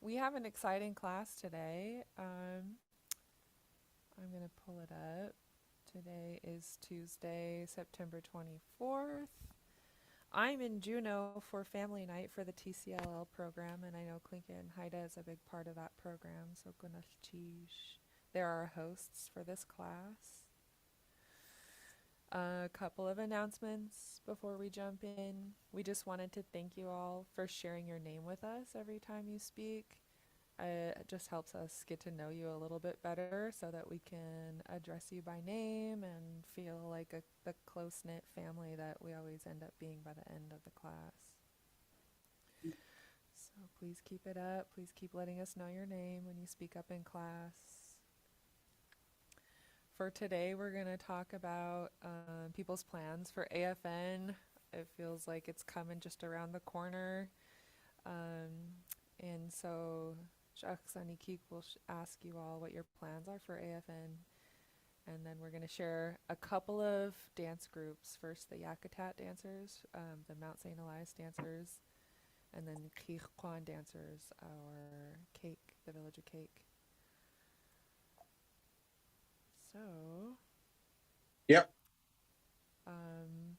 We have an exciting class today. I'm going to pull it up. Today is Tuesday, September 24th. I'm in Juneau for family night for the TCLL program, and I know Klinka and Haida is a big part of that program, so Gunashtish. They're our hosts for this class. A couple of announcements before we jump in. We just wanted to thank you all for sharing your name with us every time you speak. It just helps us get to know you a little bit better so that we can address you by name and feel like the close knit family that we always end up being by the end of the class. So please keep it up. Please keep letting us know your name when you speak up in class. For today, we're going to talk about people's plans for AFN. It feels like it's coming just around the corner. And so Jacques and Nikik will ask you all what your plans are for AFN. And then we're going to share a couple of dance groups. First, the Yakutat dancers, the Mount St. Elias dancers, and then Kikwan dancers, our cake, the village of cake. So, Yep. um,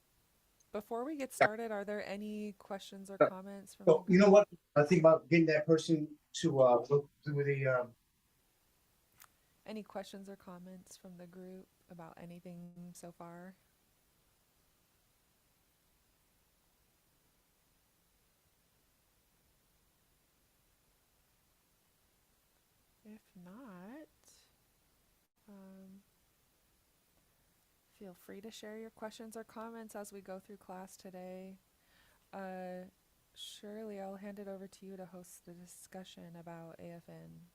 before we get started, are there any questions or Uh, comments from the So you know group? what? I think about getting that person to look through the. Any questions or comments from the group about anything so far? If not, um, feel free to share your questions or comments as we go through class today. Uh, Shirley, I'll hand it over to you to host the discussion about AFN.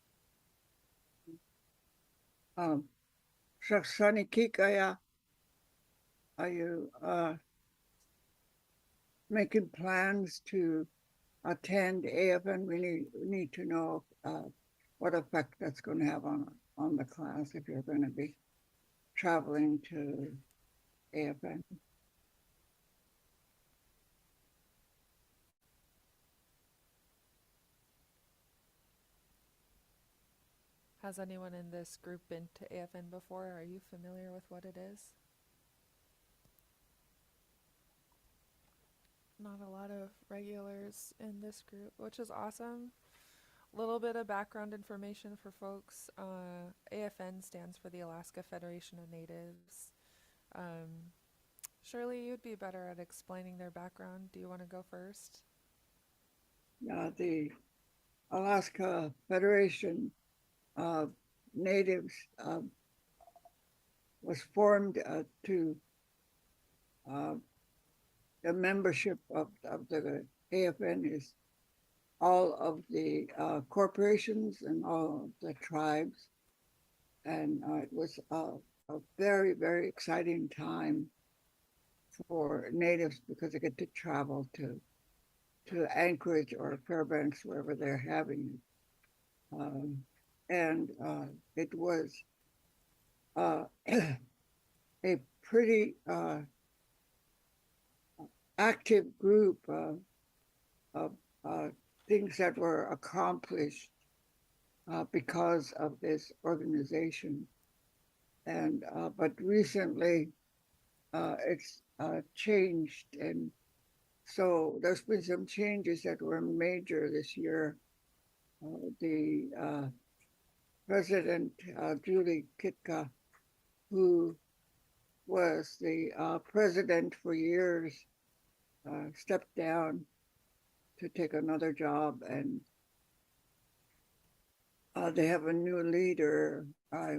Um, Shani Kikaya, are you making plans to attend AFN? We need to know what effect that's going to have on the class if you're going to be traveling to AFN. Has anyone in this group been to AFN before? Are you familiar with what it is? Not a lot of regulars in this group, which is awesome. Little bit of background information for folks. AFN stands for the Alaska Federation of Natives. Um, Shirley, you'd be better at explaining their background. Do you want to go first? The Alaska Federation of Natives was formed to uh, the membership of the AFN is all of the corporations and all of the tribes. And it was a very, very exciting time for natives because they get to travel to Anchorage or Fairbanks, wherever they're having it. And it was uh, a pretty active group of things that were accomplished because of this organization. And but recently, it's changed, and so there's been some changes that were major this year. The president, Julie Kitka, who was the president for years, stepped down to take another job, and they have a new leader. I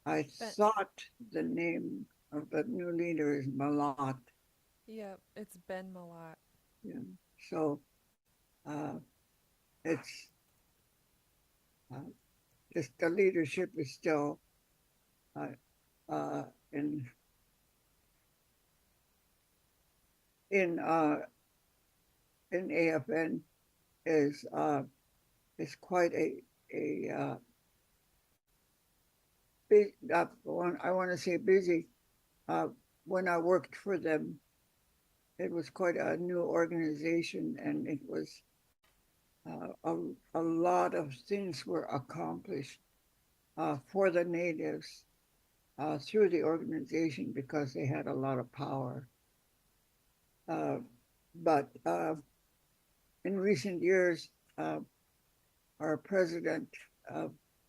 Ben. thought the name of the new leader is Malat. Yep, it's Ben Malat. Yeah. So uh, it's uh, just the leadership is still uh, uh, in in uh, in AFN is quite a big. I want to say busy. Uh, when I worked for them, it was quite a new organization, and it was a lot of things were accomplished for the natives through the organization because they had a lot of power. Uh, but in recent years, uh, our president, uh,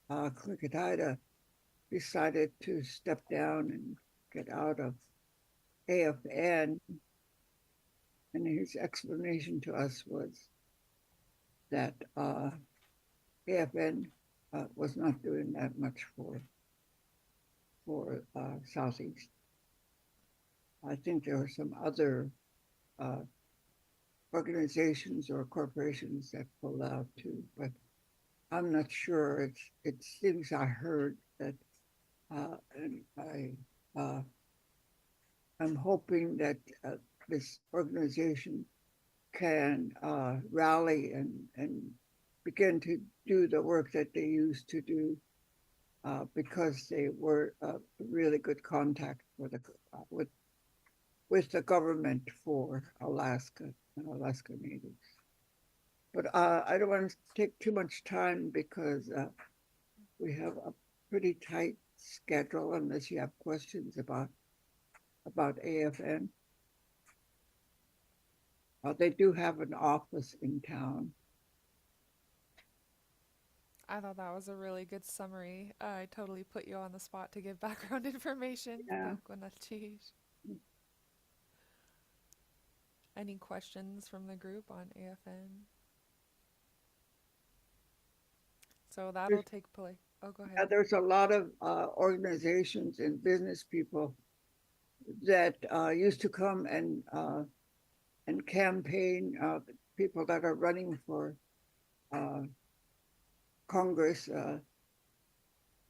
Klikataida, decided to step down and get out of AFN. And his explanation to us was that AFN was not doing that much for Southeast. I think there were some other uh, organizations or corporations that pulled out too, but I'm not sure. It's things I heard that, and uh, I'm hoping that this organization can rally and begin to do the work that they used to do because they were a really good contact for the with the government for Alaska and Alaska Natives. But I don't want to take too much time because we have a pretty tight schedule unless you have questions about AFN. They do have an office in town. I thought that was a really good summary. I totally put you on the spot to give background information. Yeah. Any questions from the group on AFN? So that'll There's, take place. Oh, go yeah, ahead. there's a lot of organizations and business people that used to come and campaign. People that are running for uh, Congress,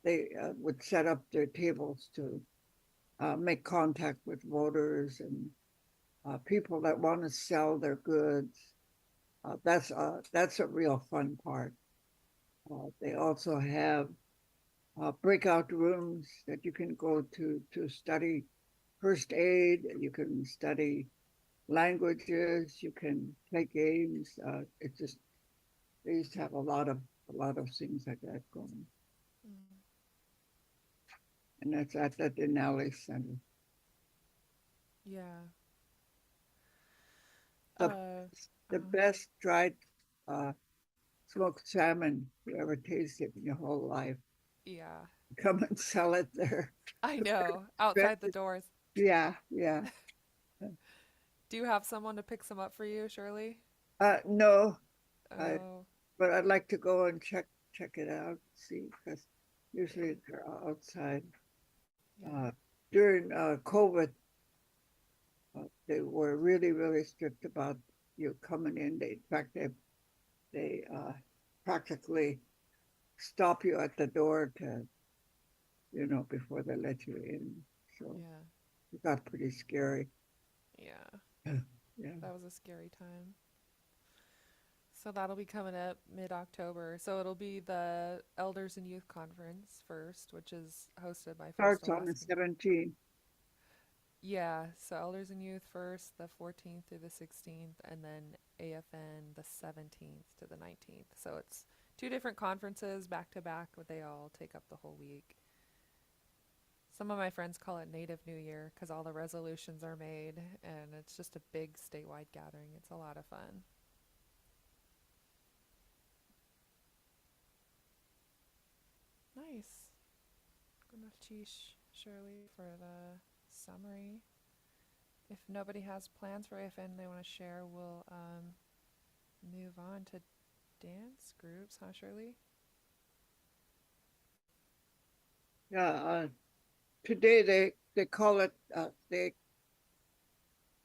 they would set up their tables to make contact with voters and people that want to sell their goods. That's a real fun part. They also have breakout rooms that you can go to study first aid. You can study languages. You can play games. It's just they used to have a lot of things like that going, Mm, and that's at the Denali Center. yeah. The the Uh-huh. best dried uh, smoked salmon you ever tasted in your whole life. Yeah. Come and sell it there. I know. Outside the Expensive. doors. Yeah, yeah. Do you have someone to pick some up for you, Shirley? No, I, Oh, but I'd like to go and check it out, see, because yeah. usually they're outside. Yeah. Uh, During COVID, they were really, really strict about you coming in. In fact, they practically stop you at the door to, before they let you in. So Yeah. it got pretty scary. Yeah. Yeah. That was a scary time. So that'll be coming up mid-October. So it'll be the Elders and Youth Conference first, which is hosted by First Starts on the Alaska. 17th. Yeah, so Elders and Youth first, the 14th through the 16th, and then AFN the 17th to the 19th. So it's two different conferences back to back, but they all take up the whole week. Some of my friends call it Native New Year because all the resolutions are made, and it's just a big statewide gathering. It's a lot of fun. Nice. Gunachish, Shirley, for the summary. If nobody has plans for AFN they want to share, we'll move on to dance groups, huh, Shirley? Yeah. Today they call it they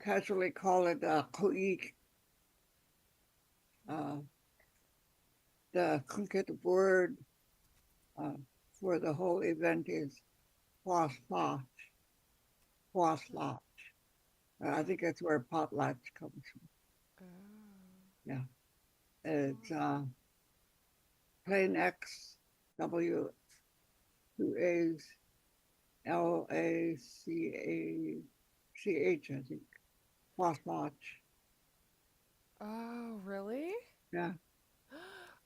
casually call it koik. Uh, the Tlingit word uh, for the whole event is huasla, huasla. I think that's where potlatch comes from. Oh. Yeah, it's plain X, W, two A's, LACH, I think. Huaslatch. Oh, really? Yeah.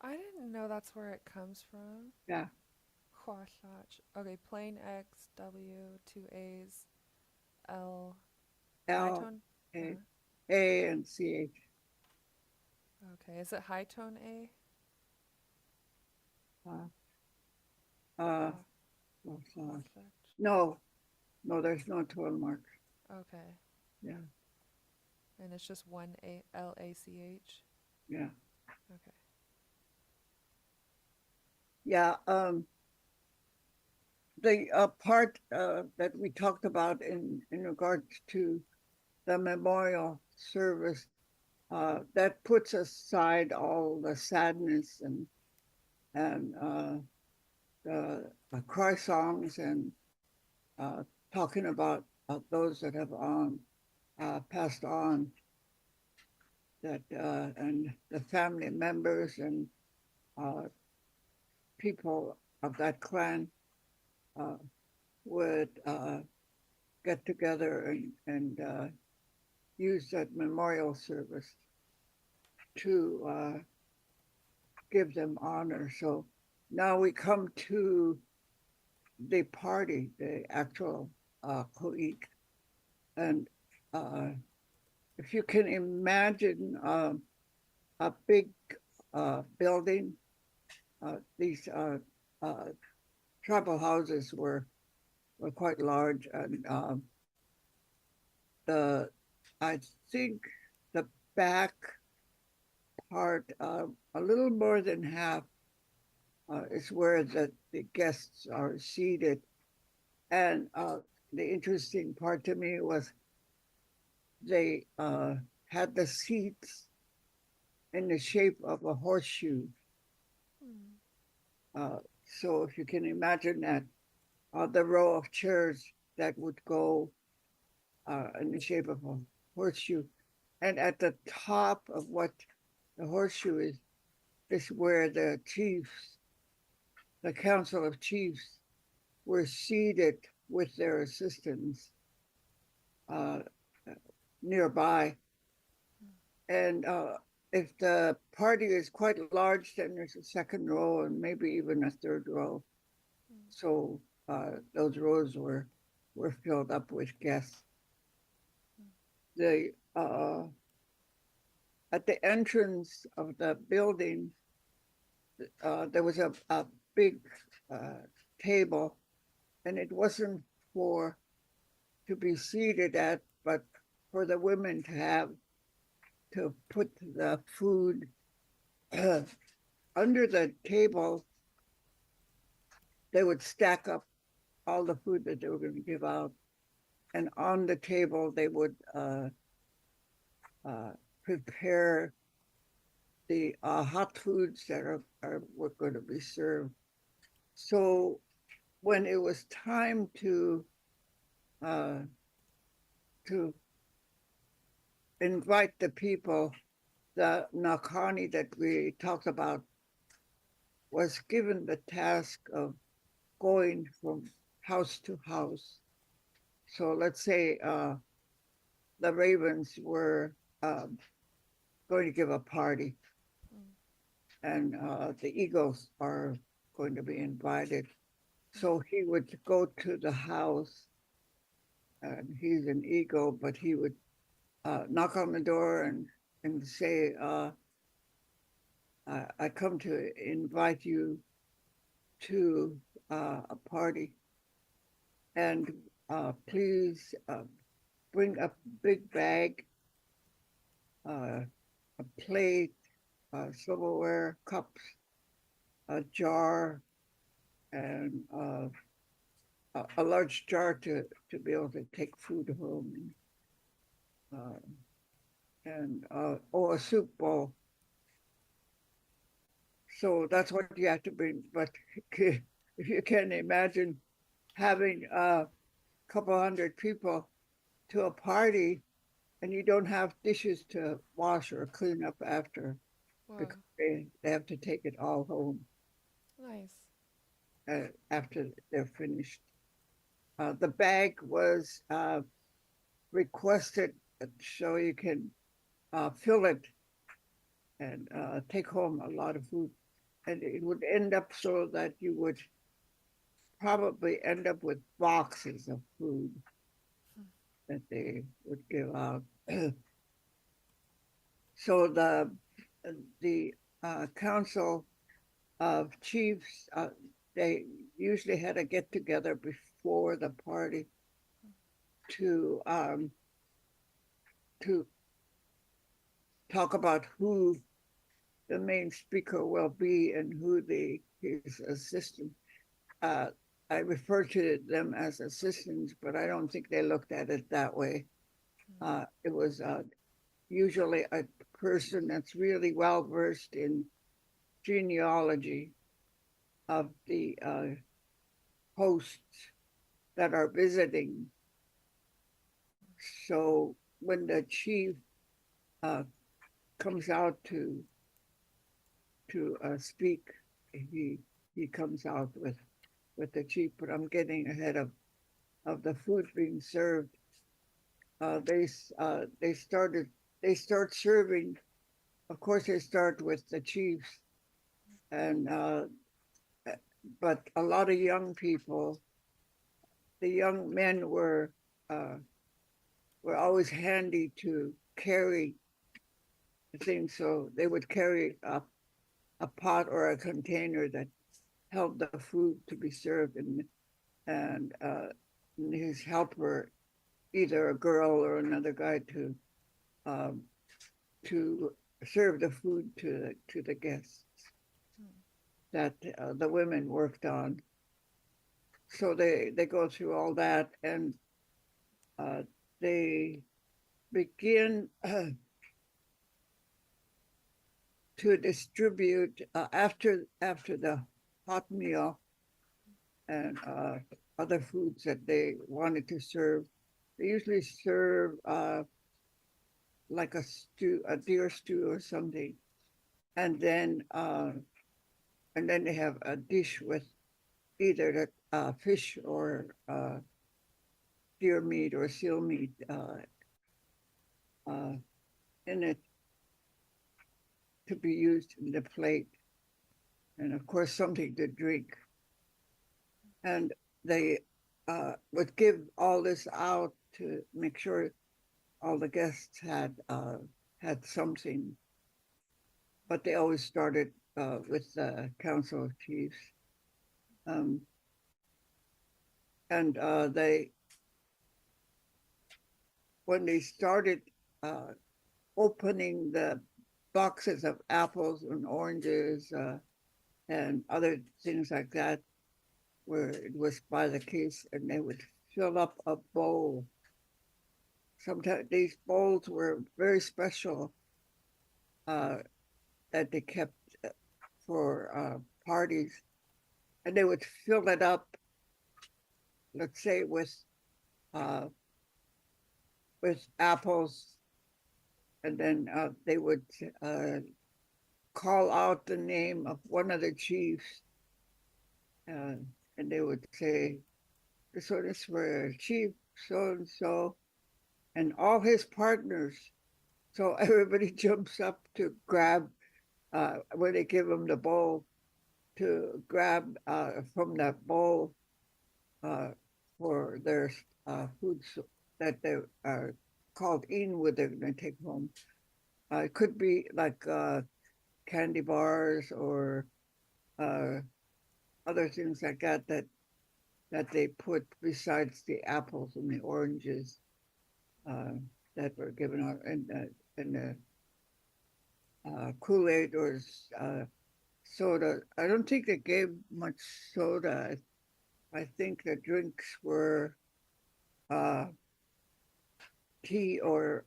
I didn't know that's where it comes from. Yeah, Wasatch. Okay, plain X, W, two A's, L, high L tone. A Uh, A and CH. okay, is it high tone A? Uh, uh, Wa- Wasatch. no, no, there's no total mark. Okay, Yeah, and it's just one A L A C H. yeah, Okay. yeah. The part that we talked about in regards to the memorial service, that puts aside all the sadness and the cry songs and uh, talking about those that have passed on, that and the family members and uh, people of that clan uh, would get together and use that memorial service to give them honor. So now we come to the party, the actual Koik. And uh, if you can imagine a big building, these uh, tribal houses were quite large, and the I think the back part, a little more than half, is where the guests are seated. And the interesting part to me was they had the seats in the shape of a horseshoe. Hmm. Uh, so if you can imagine that, the row of chairs that would go in the shape of a horseshoe. And at the top of what the horseshoe is where the chiefs, the council of chiefs, were seated with their assistants uh, nearby. And if the party is quite large, then there's a second row and maybe even a third row. Hmm. So those rows were filled up with guests. Hmm. The At the entrance of the building, there was a big uh, table, and it wasn't for to be seated at, but for the women to have to put the food under the table. They would stack up all the food that they were going to give out, and on the table they would uh, prepare the hot foods that are were going to be served. So when it was time uh, to invite the people, the Nakani that we talked about was given the task of going from house to house. So let's say the Ravens were going to give a party, Hmm. and the Eagles are going to be invited. Hmm. So he would go to the house, and he's an eagle, but he would knock on the door and say, I come to invite you to a party, and please bring a big bag, uh, a plate, silverware, cups, a jar, and a large jar to be able to take food home, uh, and or a soup bowl. So that's what you have to bring. But if you can imagine having a couple hundred people to a party and you don't have dishes to wash or clean up after, Whoa. because they have to take it all home Nice. after they're finished. The bag was requested so you can fill it and take home a lot of food. and it would end up so that you would probably end up with boxes of food that they would give out. So the council of chiefs, they usually had a get together before the party to to talk about who the main speaker will be and who his assistant. Uh, I refer to them as assistants, but I don't think they looked at it that way. It was usually a person that's really well versed in genealogy of the hosts that are visiting. So when the chief uh, comes out to speak, he comes out with the chief. But I'm getting ahead of the food being served. They start serving. Of course, they start with the chiefs, and but a lot of young people, the young men were always handy to carry things. So they would carry a pot or a container that held the food to be served, and his helper, either a girl or another guy, um, to serve the food to the guests that the women worked on. So they go through all that, and uh, they begin to distribute after the hot meal and other foods that they wanted to serve. They usually serve like a stew, a deer stew or something, and then they have a dish with either the fish or deer meat or seal meat uh, in it to be used in the plate, and of course something to drink. And they would give all this out to make sure all the guests had something, but they always started with the Council of Chiefs. Um, and they, when they started uh, opening the boxes of apples and oranges and other things like that, where it was by the case, and they would fill up a bowl. Sometimes these bowls were very special uh, that they kept for parties, and they would fill it up, let's say, uh, with apples, and then they would call out the name of one of the chiefs, and they would say, "This one is for Chief so and so," and all his partners. So everybody jumps up to grab when they give them the bowl, to grab from that bowl uh, for their foods that they are called in with, they're going to take home. It could be like candy bars or uh, other things like that they put besides the apples and the oranges uh, that were given out, and the Kool-Aid or soda. I don't think they gave much soda. I think the drinks were tea or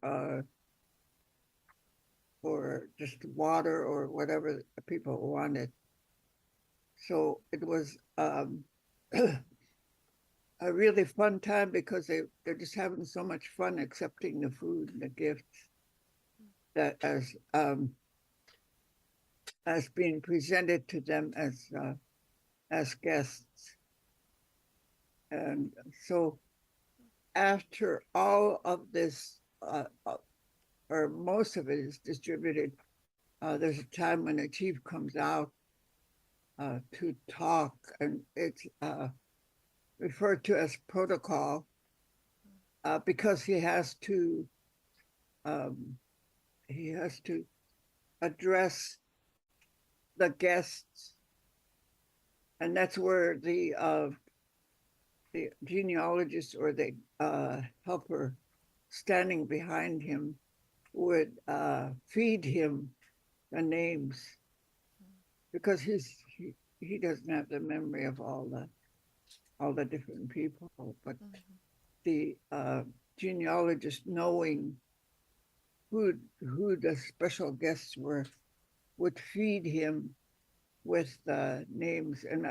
just water or whatever people wanted. So it was a really fun time because they're just having so much fun accepting the food and the gifts that as being presented to them as guests. And so after all of this, or most of it is distributed, there's a time when the chief comes out to talk, and it's referred to as protocol because um, he has to address the guests, and that's where the genealogist or the helper standing behind him would feed him the names because he doesn't have the memory of all the different people, but Mhm. the genealogist knowing who the special guests were would feed him with names, and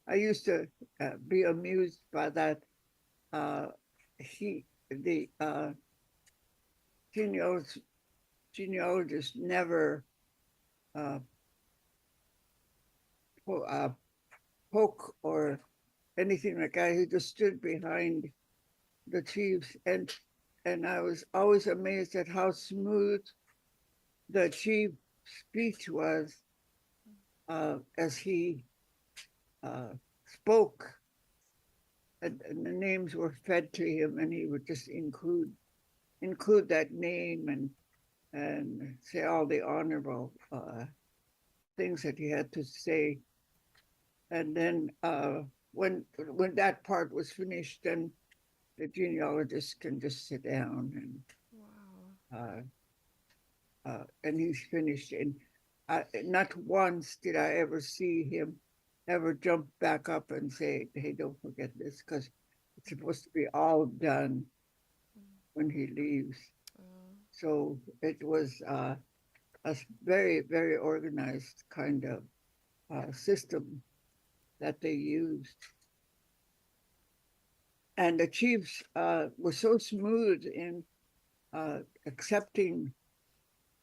I used to be amused by that. Uh, he the genealogist genealogist never uh, uh, poke or anything like that. He just stood behind the chiefs, and I was always amazed at how smooth the chief speech was as he uh, spoke, and the names were fed to him, and he would just include that name and say all the honorable things that he had to say, and then when that part was finished, then the genealogist can just sit down Wow. and he's finished. And not once did I ever see him ever jump back up and say, "Hey, don't forget this," because it's supposed to be all done when he leaves. Oh, So it was a very, very organized kind of system that they used. And the chiefs were so smooth in accepting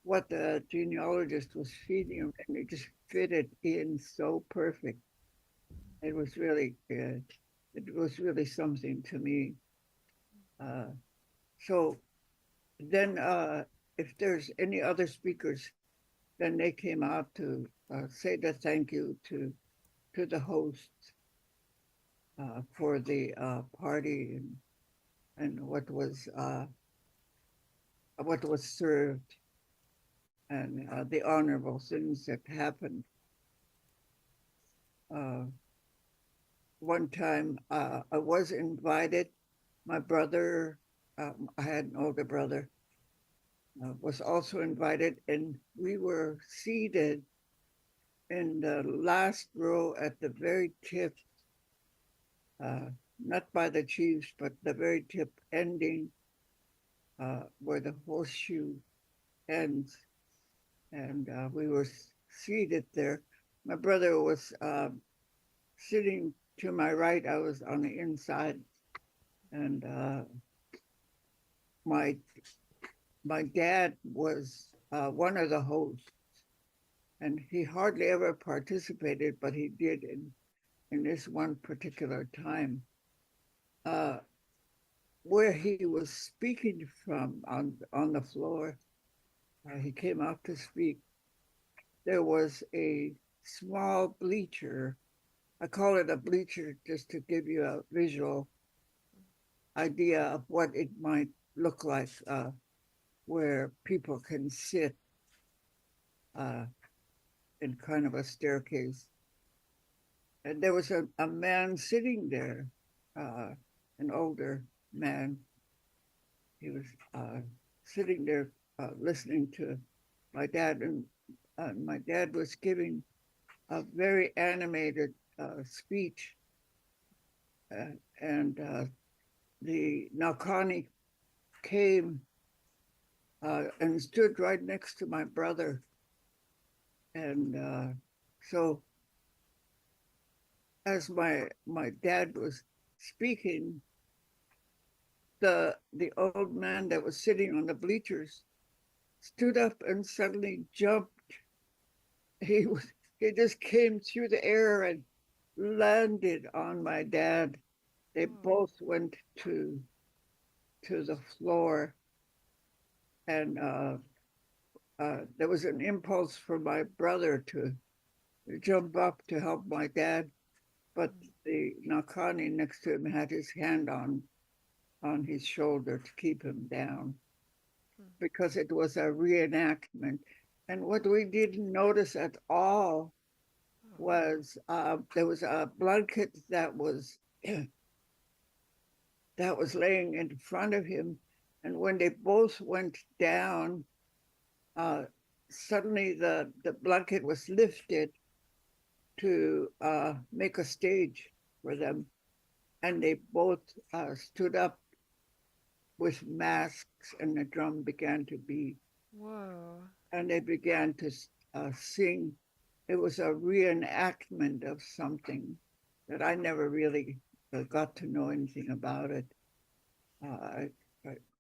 what the genealogist was feeding him, and it just fitted in so perfect. It was really good. It was really something to me. Uh, so then, if there's any other speakers, then they came out to say the thank you to the hosts for the party and what was served and the honorable things that happened. Uh, One time I was invited. My brother, I had an older brother, was also invited, and we were seated in the last row at the very tip, uh, not by the chiefs, but the very tip ending where the horseshoe ends. And we were seated there. My brother was sitting to my right. I was on the inside, and my my dad was one of the hosts, and he hardly ever participated, but he did in this one particular time, uh, where he was speaking from on the floor. He came out to speak. There was a small bleacher. I call it a bleacher just to give you a visual idea of what it might look like, where people can sit uh, in kind of a staircase. And there was a man sitting there, uh, an older man. He was sitting there listening to my dad, and my dad was giving a very animated speech, uh, and the Naukani came and stood right next to my brother, and so as my dad was speaking, the old man that was sitting on the bleachers stood up and suddenly jumped. He was he just came through the air and landed on my dad. They oh, both went to the floor, and there was an impulse for my brother to jump up to help my dad, but Mm. the Nakani next to him had his hand on his shoulder to keep him down Mm. because it was a reenactment. And what we didn't notice at all Oh. was there was a blanket that was that was laying in front of him, and when they both went down, uh, suddenly the blanket was lifted to make a stage for them, and they both stood up with masks, and the drum began to beat, Whoa. and they began to sing. It was a reenactment of something that I never really got to know anything about it. I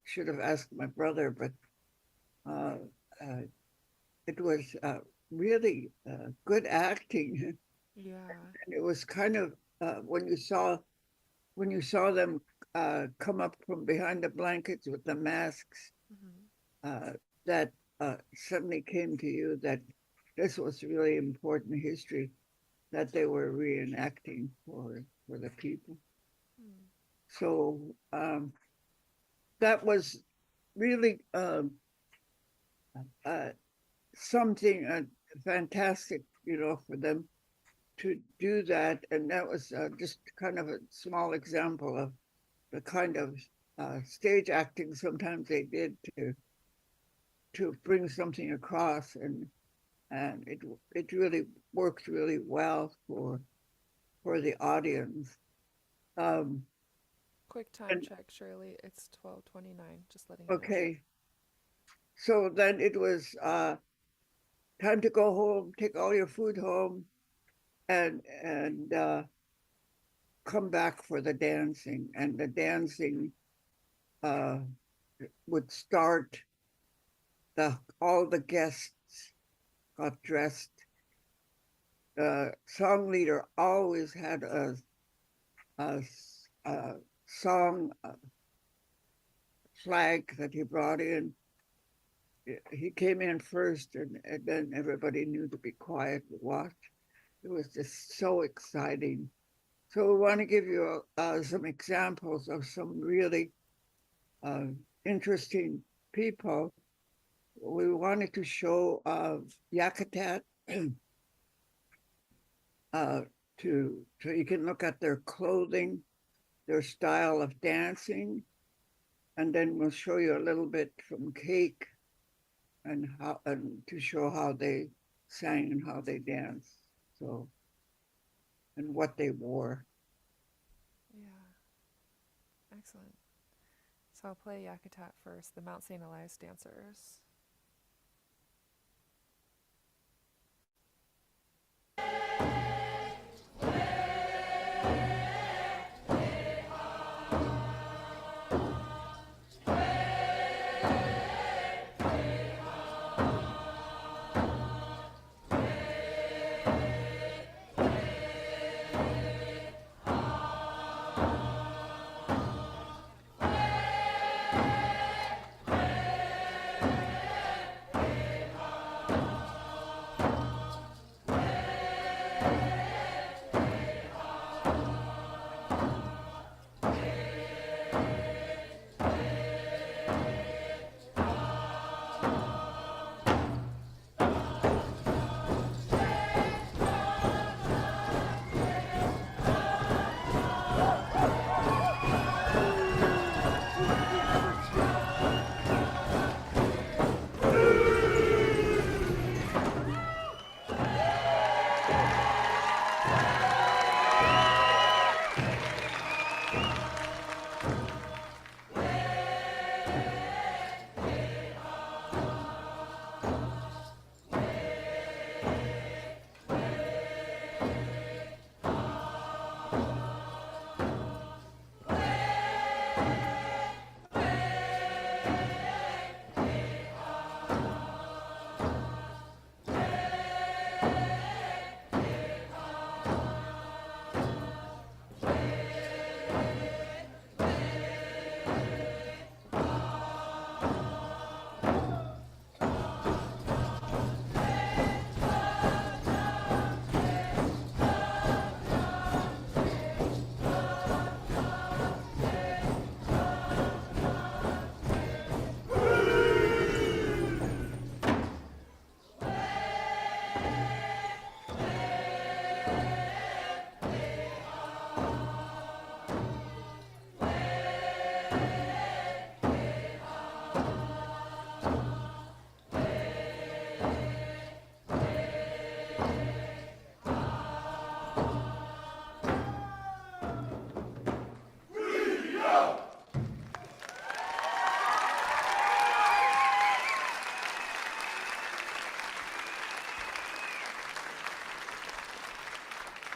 should have asked my brother, but uh, uh, it was really good acting, Yeah. and it was kind of when you saw them come up from behind the blankets with the masks, Hmm. uh, that suddenly came to you that this was really important history that they were reenacting for the people. Mm. So that was really uh, something fantastic, for them to do that. And that was just kind of a small example of the kind of stage acting sometimes they did to bring something across, and it really worked really well for the audience. Um, Quick time and check, Shirley. It's 12:29. Just letting you know. okay, so then it was time to go home, take all your food home, and come back for the dancing. And the dancing uh, would start. The all the guests got dressed. The song leader always had a, a song flag that he brought in. He came in first, and then everybody knew to be quiet to watch. It was just so exciting. So we want to give you some examples of some really uh, interesting people. We wanted to show Yakutat uh, so you can look at their clothing, their style of dancing, and then we'll show you a little bit from Cake and to show how they sang and how they danced. So and what they wore. Yeah. Excellent. So I'll play Yakutat first, the Mount St. Elias Dancers.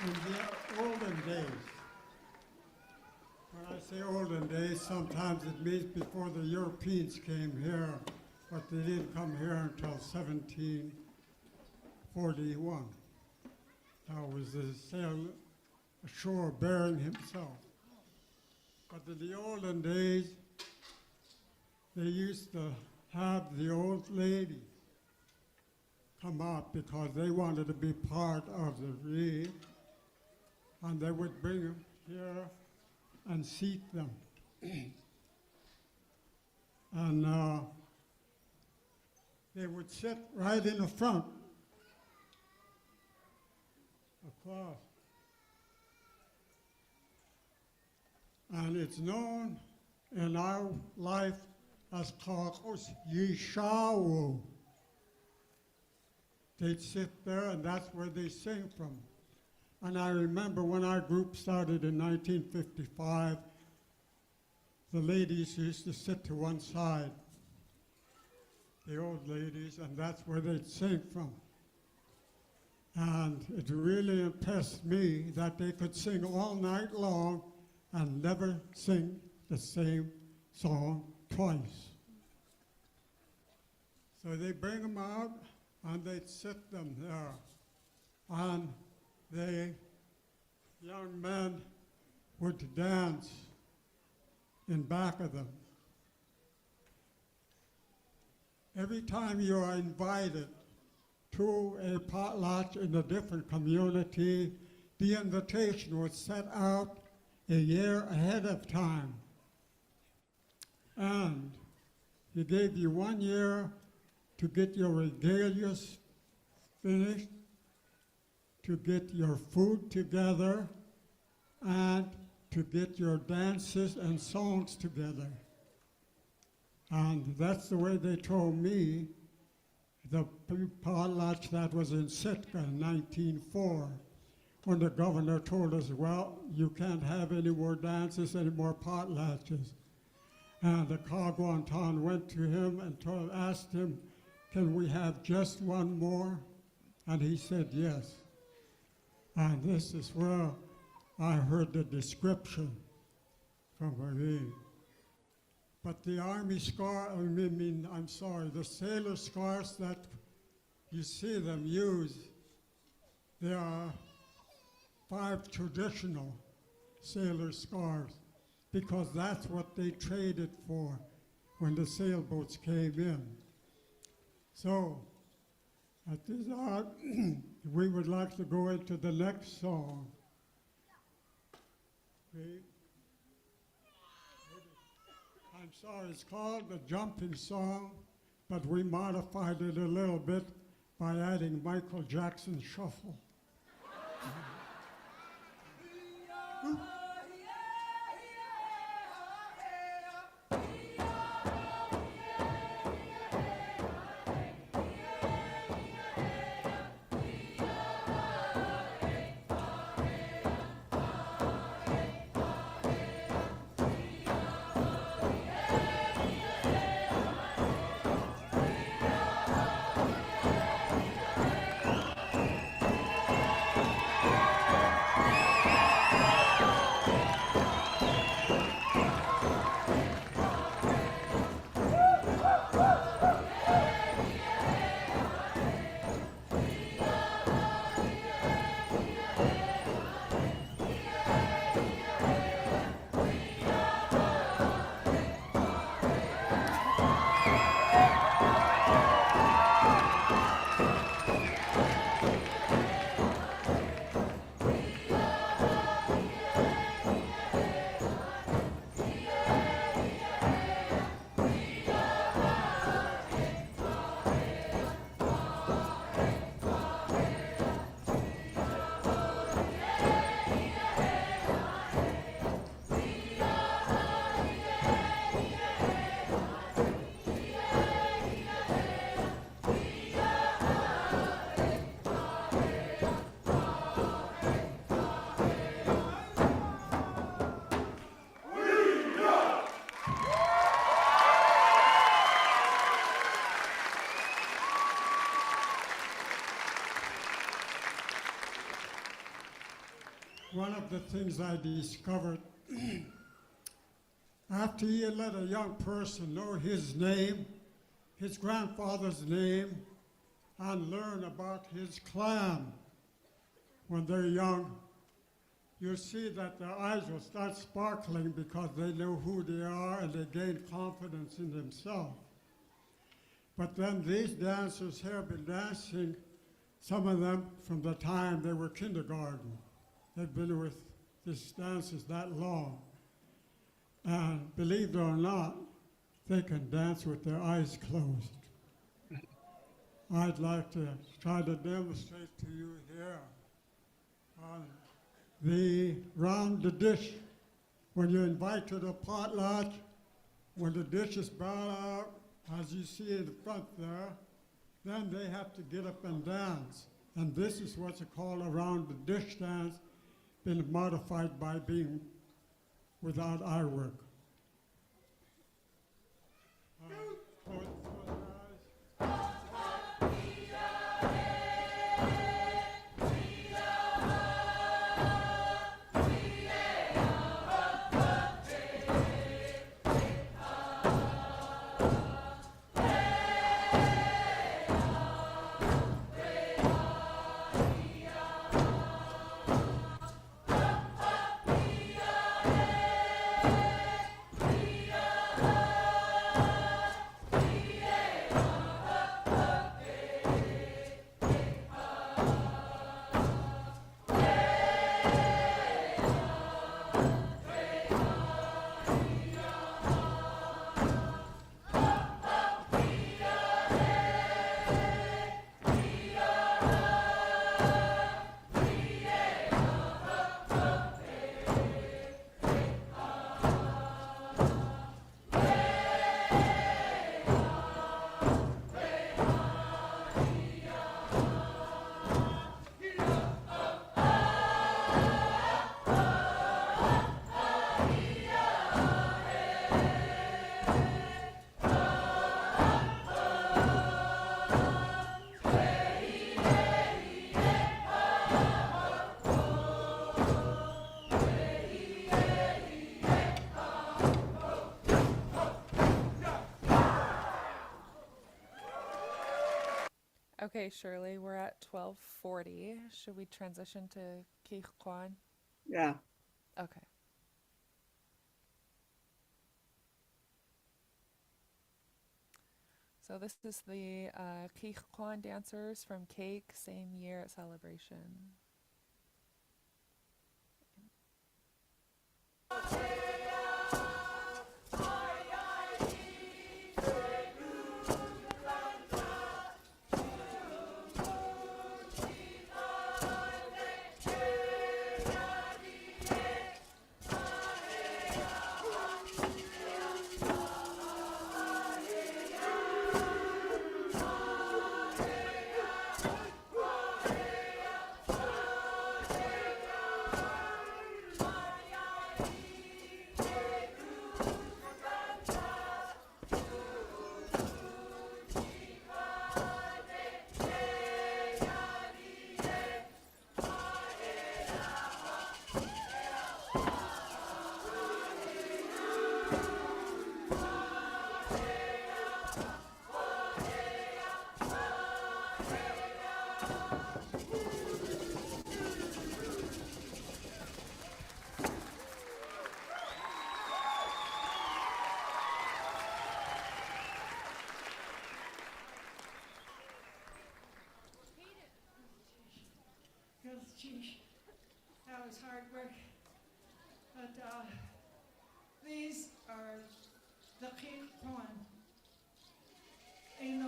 In the olden days, when I say olden days, sometimes it means before the Europeans came here, but they didn't come here until 1741. That was the sail ashore bearing himself. But in the olden days, they used to have the old lady come out because they wanted to be part of the reed, and they would bring them here and seat them. And they would sit right in the front across. And it's known in our life as Kakos Yishawu. They'd sit there, and that's where they sing from. And I remember when our group started in 1955, the ladies used to sit to one side, the old ladies, and that's where they'd sing from. And it really impressed me that they could sing all night long and never sing the same song twice. So they bring them out, and they'd sit them there. And the young men would dance in back of them. Every time you are invited to a potlatch in a different community, the invitation was set out a year ahead of time. And he gave you 1 year to get your regalias finished, to get your food together, and to get your dances and songs together. And that's the way they told me the potlatch that was in Sitka in 1904, when the governor told us, well, you can't have any more dances, any more potlatches. And the Kagwantan went to him and asked him, can we have just one more? And he said yes. And this is where I heard the description from Marie. But the army scar, the sailor scarves that you see them use, there are 5 traditional sailor scarves, because that's what they traded for when the sailboats came in. So, at this hour, we would like to go into the next song. Okay. I'm sorry, it's called the Jumping Song, but we modified it a little bit by adding Michael Jackson Shuffle. one of the things I discovered after you let a young person know his name, his grandfather's name, and learn about his clan when they're young, you see that their eyes will start sparkling because they know who they are and they gain confidence in themselves. But then these dancers have been dancing, some of them from the time they were kindergarten. They've been with these dancers that long. And believe it or not, they can dance with their eyes closed. I'd like to try to demonstrate to you here on the round the dish. When you invite to the potluck, when the dish is brought out, as you see in front there, then they have to get up and dance. And this is what's called a round the dish dance, been modified by being without eye work. Close your eyes. Okay, Shirley, we're at 12:40. Should we transition to Keith Kwan? Yeah. Okay. So this is the Keith Kwan dancers from Cake, same year at Celebration. Geez, that was hard work. But these are the Cape Corn. You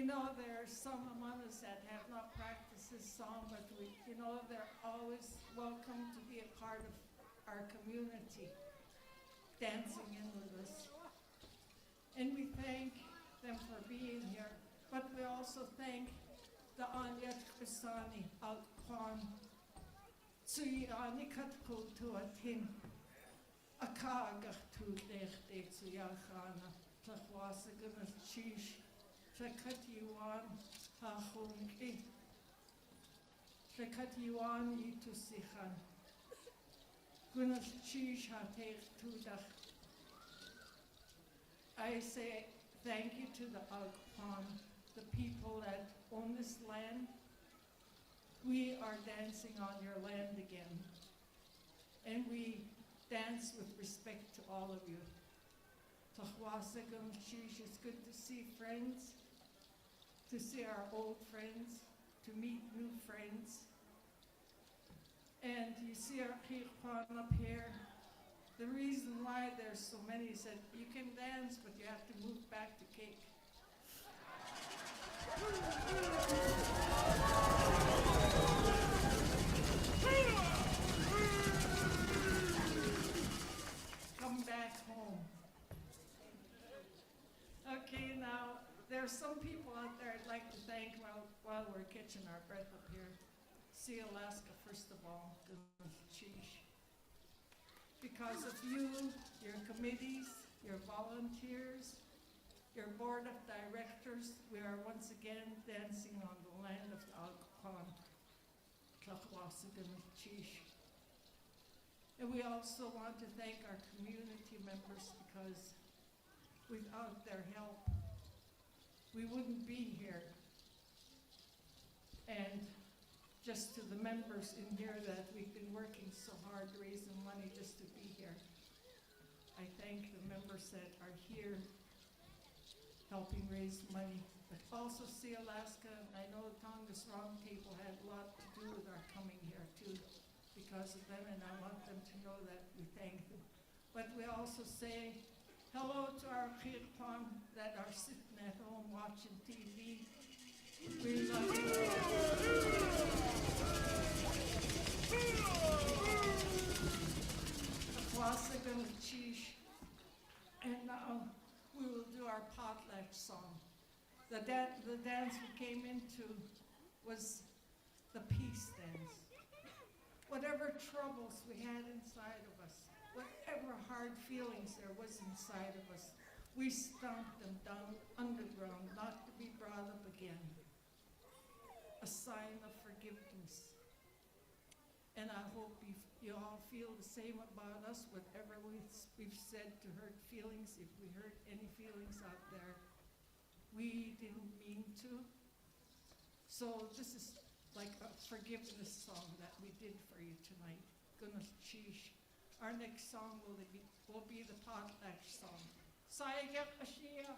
know, there are some among us that have not practiced this song, but they're always welcome to be a part of our community, dancing in with us. And we thank them for being here, but we also thank the Anya Krisani Al Kwan Tsuyani Katputuatin Akaga tu dech dech su yachana, tlachwasagana chish, tlakatiwan hachunki, tlakatiwan itusihan, gunas chish hatech tudach. I say thank you to the Agpan, the people that own this land. We are dancing on your land again. And we dance with respect to all of you. Tahwasagam Shish, it's good to see friends, to see our old friends, to meet new friends. And you see our Kirpan up here. The reason why there's so many is that you can dance, but you have to move back to cake. Come back home. Okay, now, there are some people out there I'd like to thank while we're catching our breath up here. See Alaska, first of all, Sheesh. Because of you, your committees, your volunteers, your board of directors, we are once again dancing on the land of the Alcoan, Tlahuasigan Chish. And we also want to thank our community members because without their help, we wouldn't be here. And just to the members in here that we've been working so hard raising money just to be here. I thank the members that are here helping raise money, but also see Alaska. I know the Tongass Roundtable had a lot to do with our coming here too, because of them, and I want them to know that we thank them. But we also say hello to our Kirpan that are sitting at home watching TV. We love you. And now we will do our potlatch song. The dance we came into was the peace dance. Whatever troubles we had inside of us, whatever hard feelings there was inside of us, we stomped them down underground, not to be brought up again. A sign of forgiveness. And I hope you all feel the same about us, whatever we've said to hurt feelings, if we hurt any feelings out there, we didn't mean to. So this is like a forgiveness song that we did for you tonight. Goodness sheesh. Our next song will be the potlatch song. Saiga Ashia.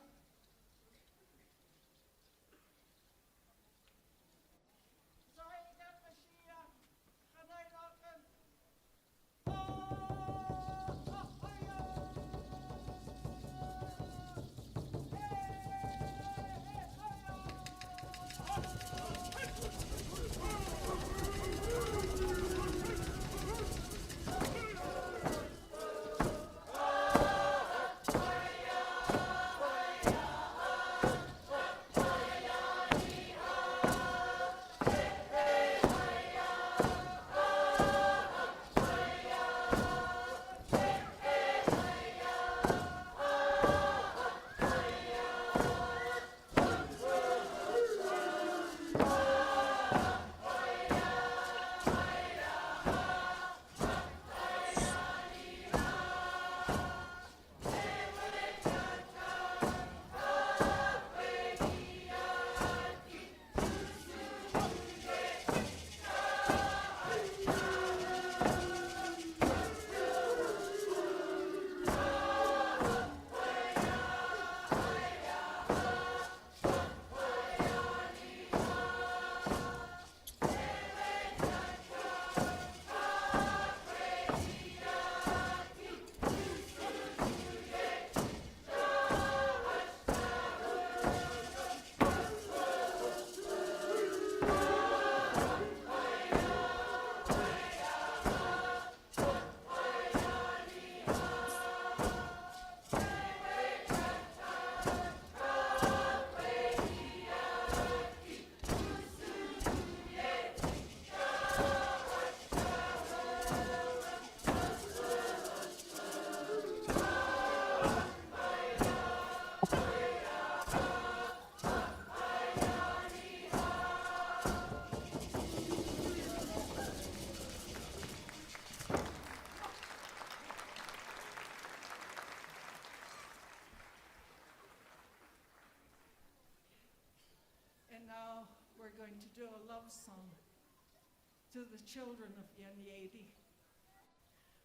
to the children of Yanyedi.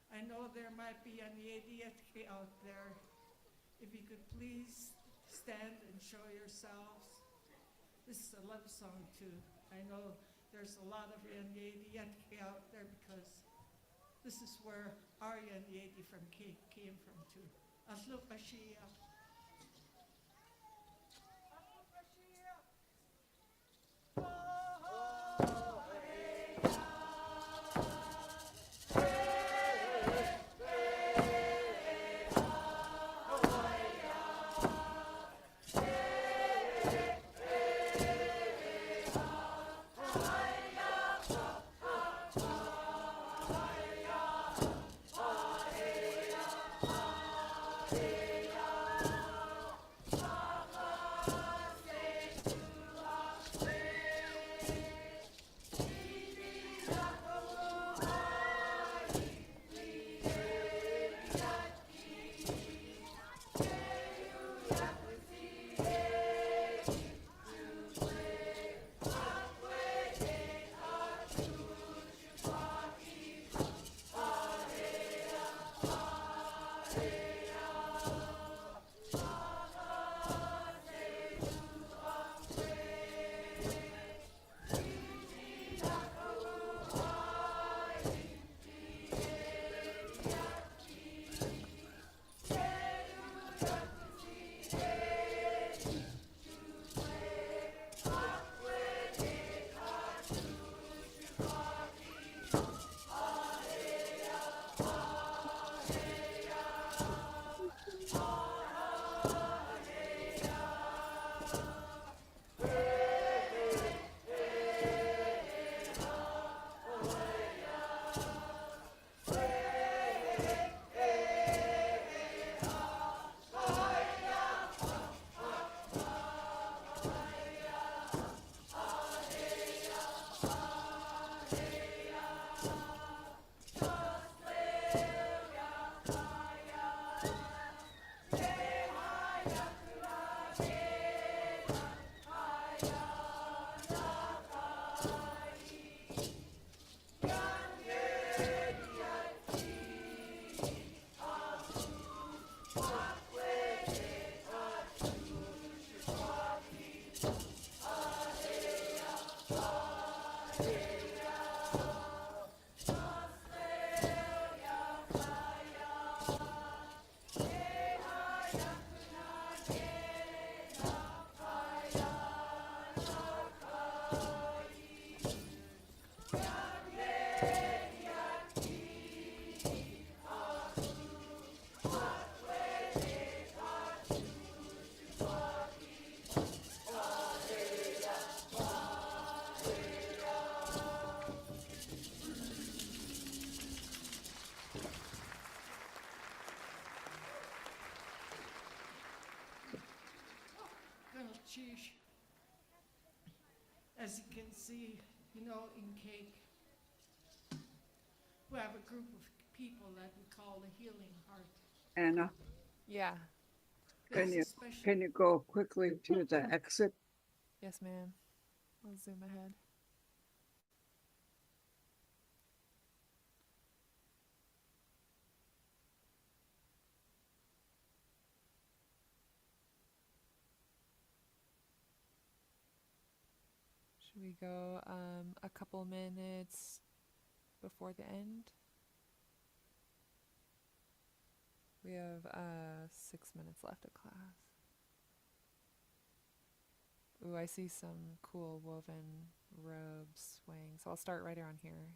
I know there might be Yanyedi out there. If you could please stand and show yourselves. This is a love song too. I know there's a lot of Yanyedi out there because this is where our Yanyedi came from too. Aslo Bashia. Sheesh. As you can see, in cake, we have a group of people that we call the Healing Heart. Anna, Yeah. can There's you a special, can you go quickly to the exit? Yes, ma'am. I'll zoom ahead. Should we go a couple minutes before the end? We have 6 minutes left of class. Ooh, I see some cool woven robes swaying, so I'll start right around here.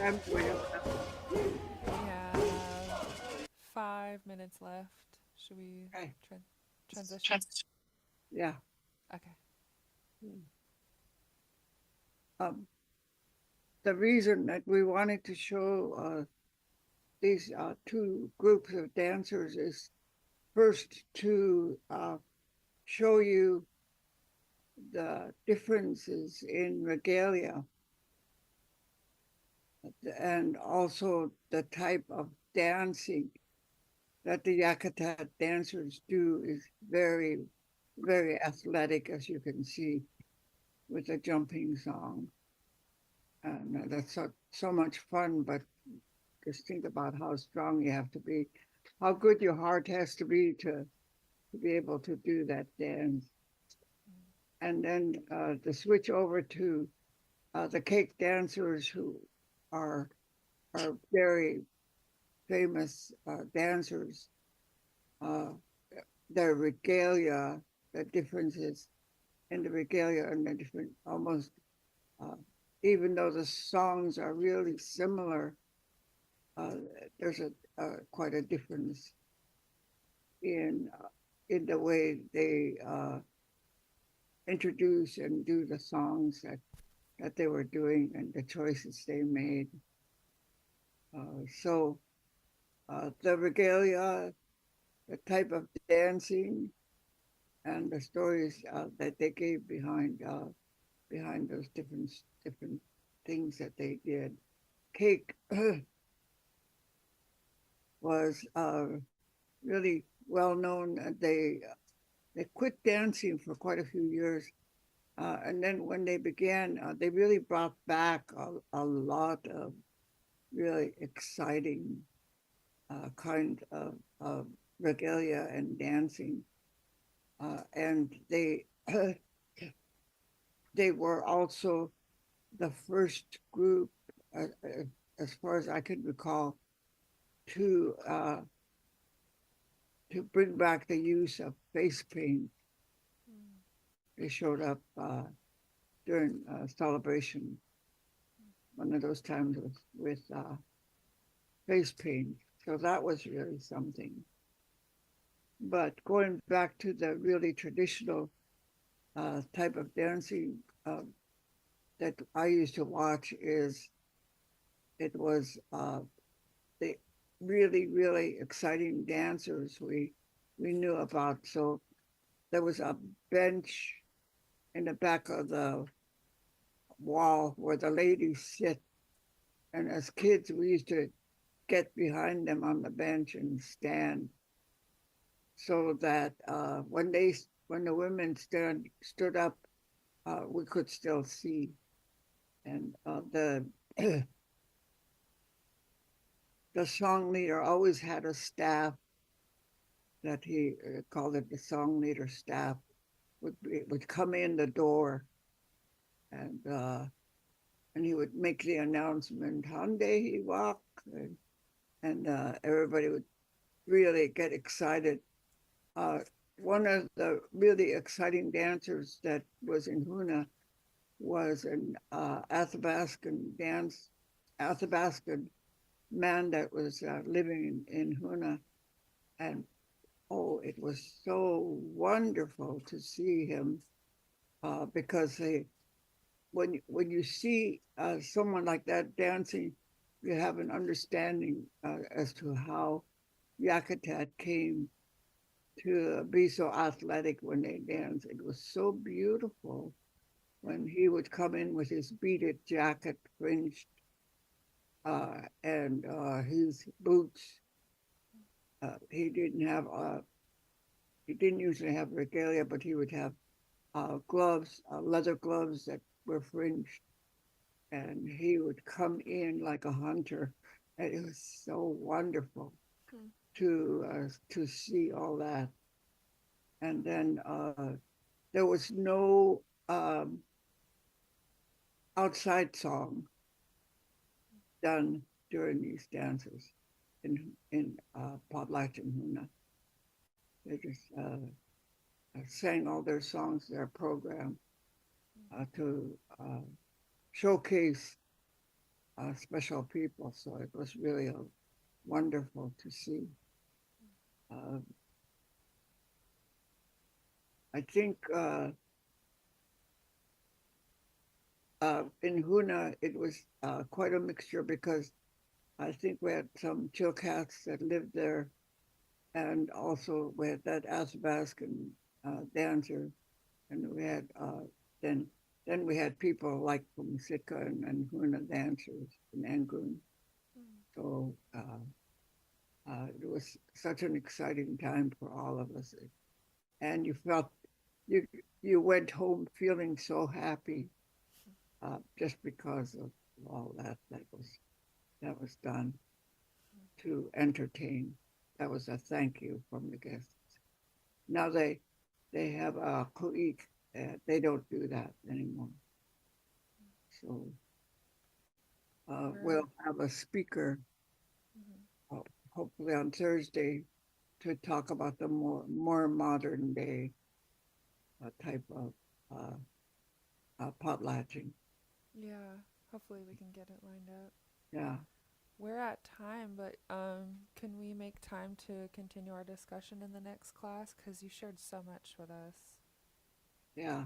time do we have left? We have 5 minutes left. Should we Okay. transition? Yeah. Okay. Um, the reason that we wanted to show these two groups of dancers is first to show you the differences in regalia and also the type of dancing that the Yakutat dancers do is very, very athletic, as you can see, with the jumping song. And that's so much fun, but just think about how strong you have to be, how good your heart has to be able to do that dance. And then to switch over to the cake dancers who are are very famous dancers. Uh, their regalia, the differences in the regalia and the different almost, uh, even though the songs are really similar, uh, there's quite a difference in the way they introduce and do the songs that they were doing and the choices they made. So the regalia, the type of dancing, and the stories that they gave behind those different things that they did. Cake was really well known. They quit dancing for quite a few years, and then when they began, they really brought back a lot of really exciting kind of regalia and dancing, and they were also the first group, as far as I can recall, to uh, to bring back the use of face paint. They showed up during celebration, one of those times with face paint. So that was really something. But going back to the really traditional type of dancing that I used to watch is it was the really, really exciting dancers we knew about. So there was a bench in the back of the wall where the ladies sit. And as kids, we used to get behind them on the bench and stand so that when the women stood up, we could still see. And the song leader always had a staff that he called it the song leader staff would come in the door and he would make the announcement, Hande he walk, and everybody would really get excited. Uh, One of the really exciting dancers that was in Huna was an Athabascan man that was living in Huna. And oh, it was so wonderful to see him because when you see someone like that dancing, you have an understanding as to how Yakutat came to be so athletic when they dance. It was so beautiful when he would come in with his beaded jacket, fringed, and his boots. He didn't usually have regalia, but he would have gloves, leather gloves that were fringed, and he would come in like a hunter, and it was so wonderful Hmm. to see all that. And then there was no outside song done during these dances in Potlatch and Huna. They just sang all their songs, their program to showcase special people. So it was really wonderful to see. Uh, I think in Huna it was quite a mixture because I think we had some Chilcats that lived there, and also we had that Athabascan dancer, and we had then then we had people like from Sitka and Huna dancers and Angoon. So it was such an exciting time for all of us, and you felt you you went home feeling so happy just because of all that was done to entertain. That was a thank you from the guests. Now they have a kuik. They don't do that anymore. So We're we'll have a speaker mhm. uh, hopefully on Thursday to talk about the more modern day type of uh, potlatching. Yeah, hopefully we can get it lined up. Yeah, We're at time, but can we make time to continue our discussion in the next class? Because you shared so much with us. yeah,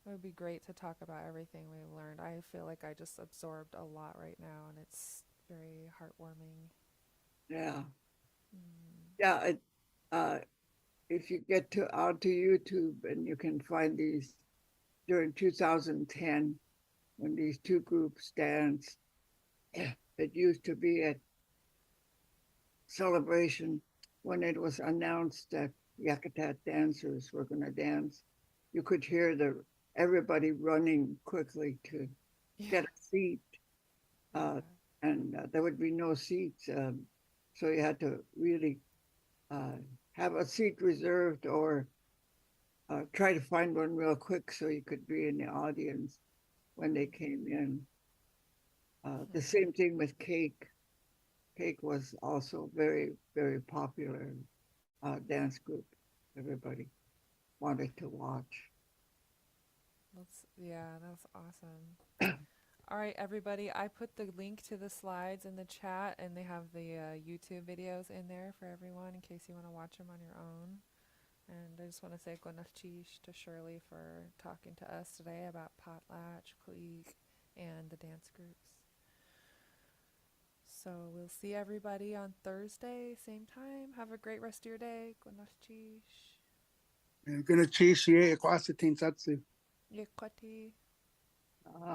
It would be great to talk about everything we've learned. I feel like I just absorbed a lot right now, and it's very heartwarming. yeah, Mm. yeah. Uh, if you get to onto YouTube and you can find these during 2010 when these two groups danced. It used to be at Celebration when it was announced that Yakutat dancers were going to dance. You could hear the everybody running quickly to Yeah, get a seat, yeah, uh, and there would be no seats, so you had to really uh, have a seat reserved or try to find one real quick so you could be in the audience when they came in. The same thing with Cake. Cake was also very, very popular dance group. Everybody wanted to watch. that's awesome. All right, everybody, I put the link to the slides in the chat, and they have the YouTube videos in there for everyone in case you want to watch them on your own. And I just want to say Glenachish to Shirley for talking to us today about Potlatch, Clique, and the dance groups. So we'll see everybody on Thursday, same time. Have a great rest of your day. Glenachish. Gonna chase ye, Kwasitin Satsu. Yekwati. Uh,